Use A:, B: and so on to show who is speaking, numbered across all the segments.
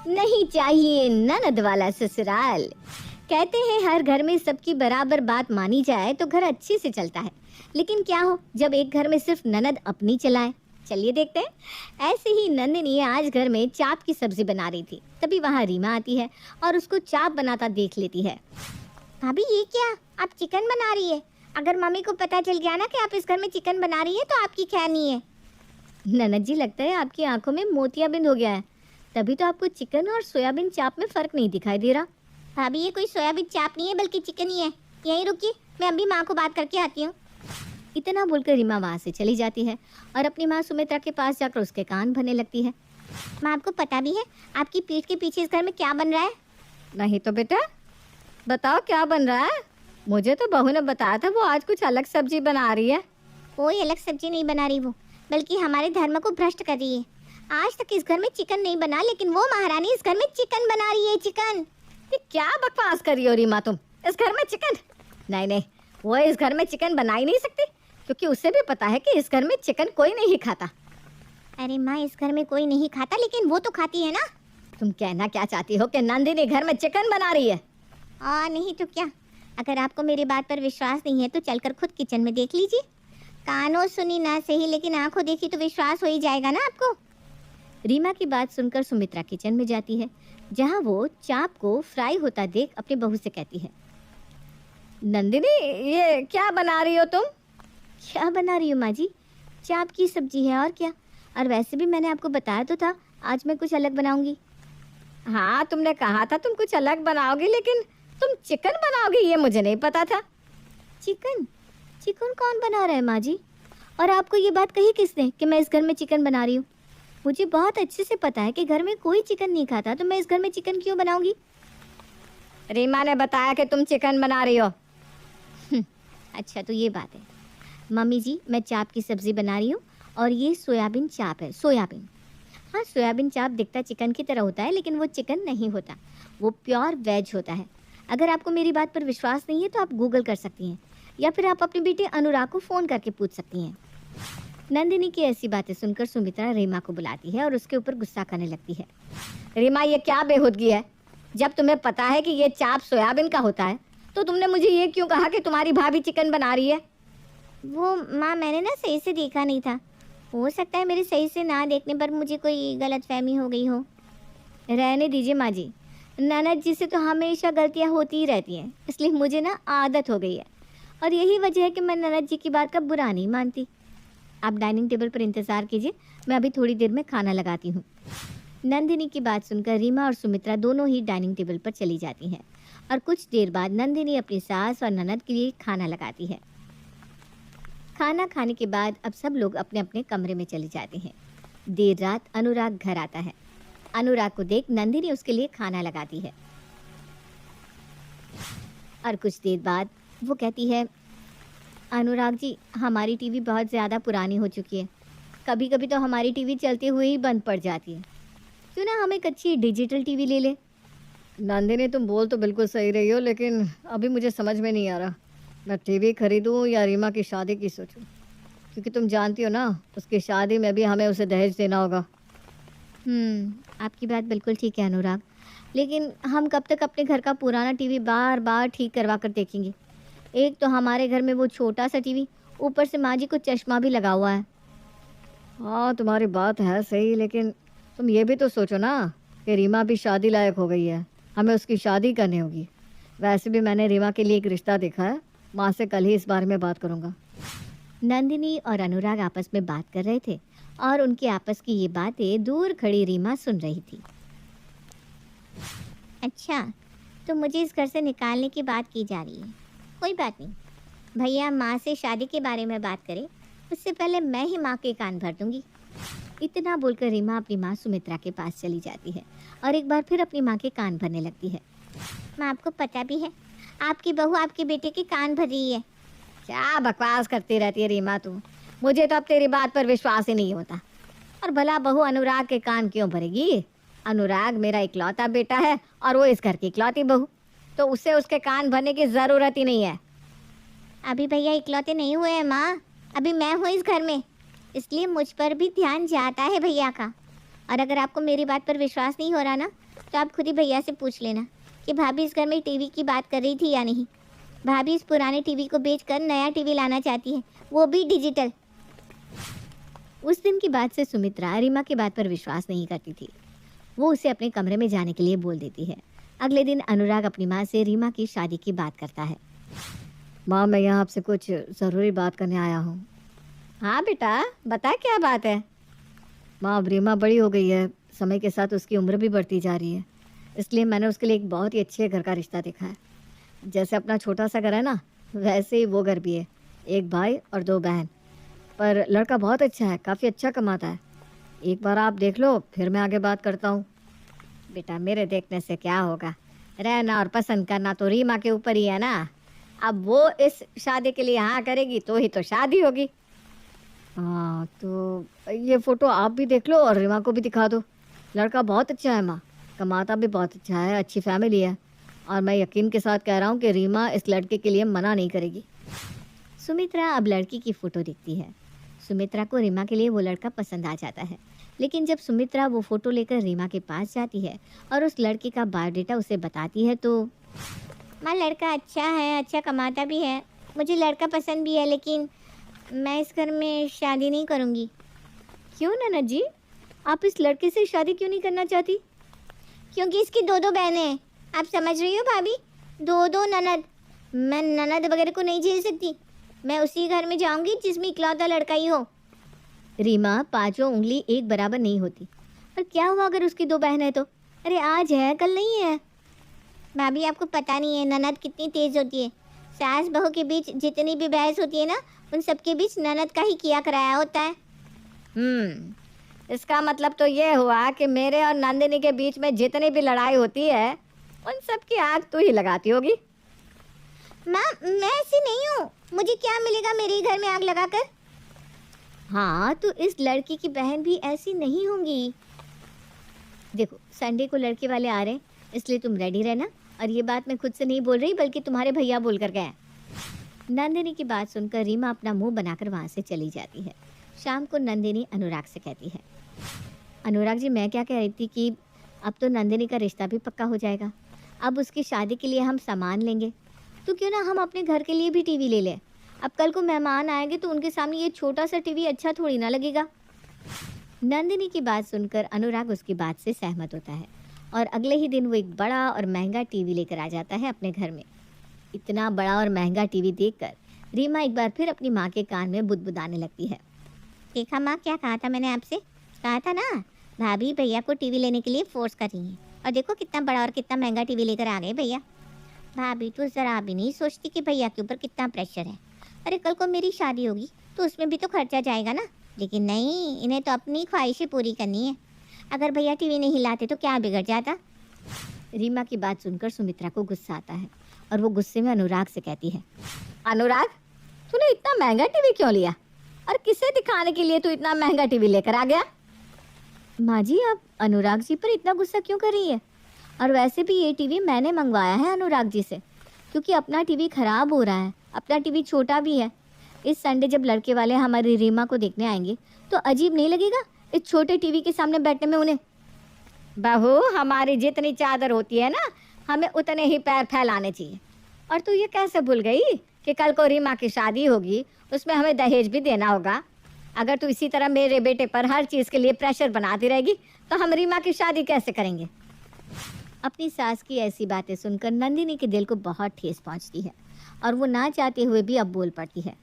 A: नहीं चाहिए ननद वाला ससुराल। कहते हैं हर घर में सबकी बराबर बात मानी जाए तो घर अच्छे से चलता है, लेकिन क्या हो जब एक घर में सिर्फ ननद अपनी चलाए। चलिए देखते हैं। ऐसे ही नंदिनी आज घर में चाप की सब्जी बना रही थी, तभी वहाँ रीमा आती है और उसको चाप बनाता देख लेती है। भाभी ये क्या, आप चिकन बना रही है? अगर मम्मी को पता चल गया ना कि आप इस घर में चिकन बना रही है तो आपकी खैर नहीं है। ननद जी, लगता है आपकी आंखों में मोतियाबिंद हो गया है, तभी तो आपको चिकन और सोयाबीन चाप में फ़र्क नहीं दिखाई दे रहा। भाभी ये कोई सोयाबीन चाप नहीं है बल्कि चिकन ही है। यहीं रुकिए, मैं अभी माँ को बात करके आती हूँ। इतना बोलकर रीमा वहाँ से चली जाती है और अपनी माँ सुमित्रा के पास जाकर उसके कान भरने लगती है। माँ, आपको पता भी है आपकी पीठ के पीछे इस घर में क्या बन रहा है? नहीं तो बेटा बताओ क्या बन रहा है। मुझे तो बहू ने बताया था वो आज कुछ अलग सब्जी बना रही है। कोई अलग सब्जी नहीं बना रही वो, बल्कि हमारे धर्म को भ्रष्ट कर रही है। आज तक इस घर में चिकन नहीं बना, लेकिन वो महारानी इस घर में चिकन बना रही है। चिकन? ये क्या बकवास कर रही हो रीमा तुम? इस घर में चिकन? नहीं नहीं, वो इस घर में चिकन बना ही नहीं सकती, क्योंकि उसे भी पता है कि इस घर में चिकन कोई नहीं खाता। अरे माँ, इस घर में कोई नहीं खाता, लेकिन वो तो खाती है ना। तुम कहना क्या चाहती हो कि नंदिनी घर में चिकन बना रही है? नहीं तो क्या। अगर आपको मेरी बात पर विश्वास नहीं है तो चलकर खुद किचन में देख लीजिए। कानों सुनी ना सही, लेकिन आंखों देखी तो विश्वास हो ही जाएगा ना आपको। रीमा की बात सुनकर सुमित्रा किचन में जाती है, जहां वो चाप को फ्राई होता देख अपनी बहू से कहती है, नंदिनी ये क्या बना रही हो तुम? क्या बना रही हो माँ जी? चाप की सब्जी है, और क्या। और वैसे भी मैंने आपको बताया तो था आज मैं कुछ अलग बनाऊंगी। हाँ, तुमने कहा था तुम कुछ अलग बनाओगी, लेकिन तुम चिकन बनाओगी ये मुझे नहीं पता था। चिकन? चिकन कौन बना रहा है माँ जी? और आपको ये बात कही किसने कि मैं इस घर में चिकन बना रही हूँ? मुझे बहुत अच्छे से पता है कि घर में कोई चिकन नहीं खाता, तो मैं इस घर में चिकन क्यों बनाऊंगी? रीमा ने बताया कि तुम चिकन बना रही हो। अच्छा तो ये बात है। मम्मी जी, मैं चाप की सब्ज़ी बना रही हूँ और ये सोयाबीन चाप है। सोयाबीन? हाँ, सोयाबीन चाप दिखता चिकन की तरह होता है, लेकिन वो चिकन नहीं होता, वो प्योर वेज होता है। अगर आपको मेरी बात पर विश्वास नहीं है तो आप गूगल कर सकती हैं, या फिर आप अपने बेटे अनुराग को फ़ोन करके पूछ सकती हैं। नंदिनी की ऐसी बातें सुनकर सुमित्रा रीमा को बुलाती है और उसके ऊपर गुस्सा करने लगती है। रीमा, ये क्या बेहूदगी है? जब तुम्हें पता है कि ये चाप सोयाबीन का होता है तो तुमने मुझे ये क्यों कहा कि तुम्हारी भाभी चिकन बना रही है? वो माँ, मैंने ना सही से देखा नहीं था। हो सकता है मेरे सही से ना देखने पर मुझे कोई गलतफहमी हो गई हो। रहने दीजिए माँ जी, ननद जी से तो हमेशा गलतियाँ होती ही रहती हैं, इसलिए मुझे ना आदत हो गई है, और यही वजह है कि मैं ननद जी की बात का बुरा नहीं मानती। आप डाइनिंग टेबल पर इंतज़ार कीजिए, मैं अभी थोड़ी देर में खाना लगाती हूँ। नंदिनी की बात सुनकर रीमा और सुमित्रा दोनों ही डाइनिंग टेबल पर चली जाती हैं, और कुछ देर बाद नंदिनी अपनी सास और ननद के लिए खाना लगाती है। खाना खाने के बाद अब सब लोग अपने अपने कमरे में चले जाते हैं। देर रात अनुराग घर आता है। अनुराग को देख नंदिनी उसके लिए खाना लगाती है, और कुछ देर बाद वो कहती है, अनुराग जी, हमारी टीवी बहुत ज़्यादा पुरानी हो चुकी है, कभी कभी तो हमारी टीवी चलते हुए ही बंद पड़ जाती है, क्यों ना हम एक अच्छी डिजिटल टीवी ले लें? नंदिनी, तुम बोल तो बिल्कुल सही रही हो, लेकिन अभी मुझे समझ में नहीं आ रहा मैं टीवी खरीदूं या रीमा की शादी की सोचूं, क्योंकि तुम जानती हो ना उसकी शादी में भी हमें उसे दहेज देना होगा। आपकी बात बिल्कुल ठीक है अनुराग, लेकिन हम कब तक अपने घर का पुराना टीवी बार बार ठीक करवा कर देखेंगे? एक तो हमारे घर में वो छोटा सा टीवी, ऊपर से माँ जी को चश्मा भी लगा हुआ है। हाँ, तुम्हारी बात है सही, लेकिन तुम ये भी तो सोचो ना कि रीमा भी शादी लायक हो गई है, हमें उसकी शादी करनी होगी। वैसे भी मैंने रीमा के लिए एक रिश्ता देखा है, माँ से कल ही इस बारे में बात करूँगा। नंदिनी और अनुराग आपस में बात कर रहे थे, और उनके आपस की ये बातें दूर खड़ी रीमा सुन रही थी। अच्छा, तो मुझे इस घर से निकालने की बात की जा रही है। कोई बात नहीं, भैया माँ से शादी के बारे में बात करें उससे पहले मैं ही माँ के कान भर दूंगी। इतना बोलकर रीमा अपनी माँ सुमित्रा के पास चली जाती है और एक बार फिर अपनी माँ के कान भरने लगती है। माँ, आपको पता भी है आपकी बहू आपके बेटे के कान भर रही है। क्या बकवास करती रहती है रीमा तू, मुझे तो अब तेरी बात पर विश्वास ही नहीं होता। और भला बहू अनुराग के कान क्यों भरेगी? अनुराग मेरा इकलौता बेटा है और वो इस घर की इकलौती बहू, तो उसे उसके कान भरने की ज़रूरत ही नहीं है। अभी भैया इकलौते नहीं हुए हैं माँ, अभी मैं हूँ इस घर में, इसलिए मुझ पर भी ध्यान जाता है भैया का। और अगर आपको मेरी बात पर विश्वास नहीं हो रहा ना, तो आप खुद ही भैया से पूछ लेना कि भाभी इस घर में टीवी की बात कर रही थी या नहीं। भाभी इस पुराने टीवी को बेचकर नया टीवी लाना चाहती है, वो भी डिजिटल। उस दिन की बात से सुमित्रा रीमा की बात पर विश्वास नहीं करती थी। वो उसे अपने कमरे में जाने के लिए बोल देती है। अगले दिन अनुराग अपनी माँ से रीमा की शादी की बात करता है। माँ, मैं यहाँ आपसे कुछ ज़रूरी बात करने आया हूँ। हाँ बेटा, बता क्या बात है। माँ, अब रीमा बड़ी हो गई है, समय के साथ उसकी उम्र भी बढ़ती जा रही है, इसलिए मैंने उसके लिए एक बहुत ही अच्छे घर का रिश्ता देखा है। जैसे अपना छोटा सा घर है ना, वैसे ही वो घर भी है। एक भाई और 2 बहन। पर लड़का बहुत अच्छा है, काफ़ी अच्छा कमाता है। एक बार आप देख लो, फिर मैं आगे बात करता हूँ। बेटा, मेरे देखने से क्या होगा, रहना और पसंद करना तो रीमा के ऊपर ही है ना। अब वो इस शादी के लिए हाँ करेगी तो ही तो शादी होगी। हाँ, तो ये फ़ोटो आप भी देख लो और रीमा को भी दिखा दो। लड़का बहुत अच्छा है माँ, कमाता भी बहुत अच्छा है, अच्छी फैमिली है, और मैं यकीन के साथ कह रहा हूँ कि रीमा इस लड़के के लिए मना नहीं करेगी। सुमित्रा अब लड़की की फ़ोटो दिखती है। सुमित्रा को रीमा के लिए वो लड़का पसंद आ जाता है। लेकिन जब सुमित्रा वो फ़ोटो लेकर रीमा के पास जाती है और उस लड़के का बायोडेटा उसे बताती है तो माँ, लड़का अच्छा है, अच्छा कमाता भी है, मुझे लड़का पसंद भी है, लेकिन मैं इस घर में शादी नहीं करूँगी। क्यों ननद जी, आप इस लड़के से शादी क्यों नहीं करना चाहती? क्योंकि इसकी 2 बहनें हैं। आप समझ रही हो भाभी, 2 ननद। मैं ननद वगैरह को नहीं झेल सकती। मैं उसी घर में जाऊंगी जिसमें इकलौता लड़का ही हो। रीमा, 5 उंगली एक बराबर नहीं होती। और क्या हुआ अगर उसकी 2 बहन है तो? अरे आज है, कल नहीं है। भाभी, आपको पता नहीं है ननद कितनी तेज होती है। सास बहू के बीच जितनी भी बहस होती है ना, उन सबके बीच ननद का ही किया कराया होता है। इसका मतलब तो ये हुआ कि मेरे और नंदिनी के बीच में जितनी भी लड़ाई होती है उन सब की आग तू ही लगाती होगी। माँ, मैं ऐसी नहीं हूँ, मुझे क्या मिलेगा मेरे घर में आग लगाकर। हाँ, तो इस लड़की की बहन भी ऐसी नहीं होंगी। देखो, संडे को लड़के वाले आ रहे हैं, इसलिए तुम रेडी रहना। और ये बात मैं खुद से नहीं बोल रही, बल्कि तुम्हारे भैया बोल कर गए। नंदिनी की बात सुनकर रीमा अपना मुंह बनाकर वहाँ से चली जाती है। शाम को नंदिनी अनुराग से कहती है, अनुराग जी, मैं क्या कह रही थी कि अब तो नंदिनी का रिश्ता भी पक्का हो जाएगा। अब उसकी शादी के लिए हम सामान लेंगे, तो क्यों ना हम अपने घर के लिए भी टीवी ले लें। अब कल को मेहमान आएंगे तो उनके सामने ये छोटा सा टीवी अच्छा थोड़ी ना लगेगा। नंदिनी की बात सुनकर अनुराग उसकी बात से सहमत होता है और अगले ही दिन वो एक बड़ा और महंगा टीवी लेकर आ जाता है अपने घर में। इतना बड़ा और महंगा टीवी देखकर रीमा एक बार फिर अपनी माँ के कान में बुदबुदाने लगती है। देखा माँ, क्या कहा था मैंने आपसे? कहा था ना, भाभी भैया को टीवी लेने के लिए फोर्स कर रही है, और देखो कितना बड़ा और कितना महंगा टीवी लेकर आ गए भैया। भाभी तो ज़रा भी नहीं सोचती कि भैया के ऊपर कितना प्रेशर है। अरे कल को मेरी शादी होगी तो उसमें भी तो खर्चा जाएगा ना। लेकिन नहीं, इन्हें तो अपनी ख्वाहिशें पूरी करनी है। अगर भैया टीवी नहीं लाते तो क्या बिगड़ जाता। रीमा की बात सुनकर सुमित्रा को गुस्सा आता है और वो गुस्से में अनुराग से कहती है, अनुराग, तूने इतना महंगा टीवी क्यों लिया और किसे दिखाने के लिए तू इतना महंगा टीवी लेकर आ गया? माँ जी, आप अनुराग जी पर इतना गुस्सा क्यों कर रही है? और वैसे भी ये टीवी मैंने मंगवाया है अनुराग जी से, क्योंकि अपना टीवी खराब हो रहा है, अपना टीवी छोटा भी है। इस संडे जब लड़के वाले हमारी रीमा को देखने आएंगे तो अजीब नहीं लगेगा इस छोटे टीवी के सामने बैठने में उन्हें? बहू, हमारी जितनी चादर होती है ना, हमें उतने ही पैर फैलाने चाहिए। और तू ये कैसे भूल गई कि कल को रीमा की शादी होगी, उसमें हमें दहेज भी देना होगा। अगर तू इसी तरह मेरे बेटे पर हर चीज़ के लिए प्रेशर बनाती रहेगी तो हम रीमा की शादी कैसे करेंगे? अपनी सास की ऐसी बातें सुनकर नंदिनी के दिल को बहुत ठेस पहुंचती है और वो ना चाहते हुए भी अब बोल पड़ती है,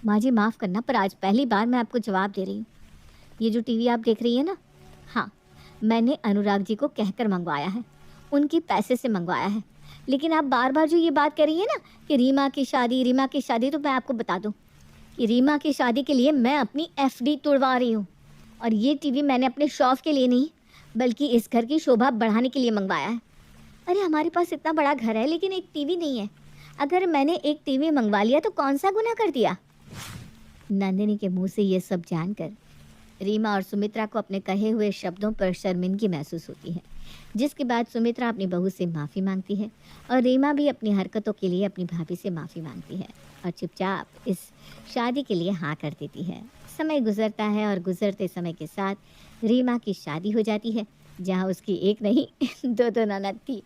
A: माँ जी माफ़ करना, पर आज पहली बार मैं आपको जवाब दे रही हूँ। ये जो टीवी आप देख रही है ना, हाँ, मैंने अनुराग जी को कहकर मंगवाया है, उनके पैसे से मंगवाया है। लेकिन आप बार बार जो ये बात कर रही है ना कि रीमा की शादी, तो मैं आपको बता दूँ कि रीमा की शादी के लिए मैं अपनी एफडी तोड़वा रही हूँ। और ये टीवी मैंने अपने शौक के लिए नहीं, बल्कि इस घर की शोभा बढ़ाने के लिए मंगवाया है। अरे हमारे पास इतना बड़ा घर है लेकिन एक टीवी नहीं है। अगर मैंने एक टीवी मंगवा लिया तो कौन सा गुनाह कर दिया? नंदिनी के मुंह से ये सब जानकर रीमा और सुमित्रा को अपने कहे हुए शब्दों पर शर्मिंदगी महसूस होती है, जिसके बाद सुमित्रा अपनी बहू से माफ़ी मांगती है और रीमा भी अपनी हरकतों के लिए अपनी भाभी से माफ़ी मांगती है और चुपचाप इस शादी के लिए हाँ कर देती है। समय गुजरता है और गुजरते समय के साथ रीमा की शादी हो जाती है जहाँ उसकी एक नहीं दो दो ननद थी।